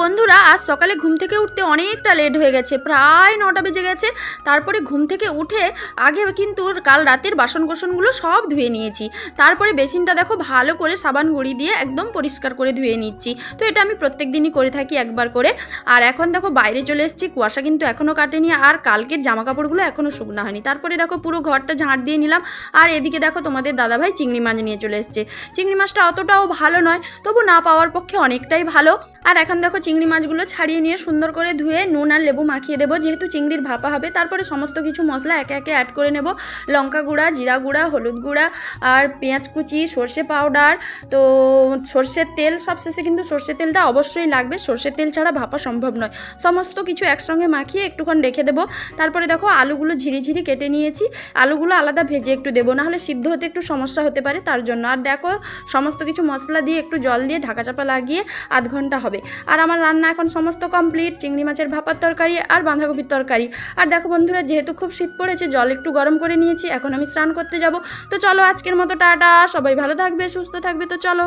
বন্ধুরা, আজ সকালে ঘুম থেকে উঠতে অনেকটা লেট হয়ে গেছে, প্রায় 9টা বেজে গেছে। তারপরে ঘুম থেকে উঠে আগে কিন্তু কাল রাতের বাসনকোসনগুলো সব ধুয়ে নিয়েছি। তারপরে বেসিনটা দেখো ভালো করে সাবান গুঁড়ি দিয়ে একদম পরিষ্কার করে ধুয়ে নিচ্ছি। তো এটা আমি প্রত্যেক দিনই করে থাকি একবার করে। আর এখন দেখো বাইরে চলে এসেছি, কুয়াশা কিন্তু এখনও কাটেনি, আর কালকের জামা কাপড়গুলো এখনও শুকনো হয়নি। তারপরে দেখো পুরো ঘরটা ঝাঁট দিয়ে নিলাম। আর এদিকে দেখো তোমাদের দাদাভাই চিংড়ি মাছ নিয়ে চলে এসছে। চিংড়ি মাছটা অতটাও ভালো নয়, তবু না পাওয়ার পক্ষে অনেকটাই ভালো। আর এখন দেখো চিংড়ি মাছগুলো ছাড়িয়ে নিয়ে সুন্দর করে ধুয়ে নুন আর লেবু মাখিয়ে দেবো, যেহেতু চিংড়ির ভাপা হবে। তারপরে সমস্ত কিছু মশলা একে একে অ্যাড করে নেব। লঙ্কা গুঁড়া, জিরা গুঁড়া, হলুদ গুঁড়া, আর পেঁয়াজ কুচি, সর্ষে পাউডার, তো সর্ষের তেল। সবশেষে কিন্তু সর্ষের তেলটা অবশ্যই লাগবে, সর্ষের তেল ছাড়া ভাপা সম্ভব নয়। সমস্ত কিছু একসঙ্গে মাখিয়ে একটুক্ষণ রেখে দেবো। তারপরে দেখো আলুগুলো ঝিরিঝিরি কেটে নিয়েছি। আলুগুলো আলাদা ভেজে একটু দেবো, নাহলে সিদ্ধ হতে একটু সমস্যা হতে পারে, তার জন্য। আর দেখো সমস্ত কিছু মশলা দিয়ে একটু জল দিয়ে ঢাকা চাপা লাগিয়ে আধ ঘন্টা হবে। আর আমার রান্না এখন সমস্ত কমপ্লিট, চিংড়ি মাছের ভাপার তরকারি আর বাঁধাকপির তরকারি। আর দেখো বন্ধুরা, যেহেতু খুব শীত পড়েছে, জল একটু গরম করে নিয়েছি, এখন আমি স্নান করতে যাব। তো চলো আজকের মতো টাটা, সবাই ভালো থাকবে, সুস্থ থাকবে, তো চলো।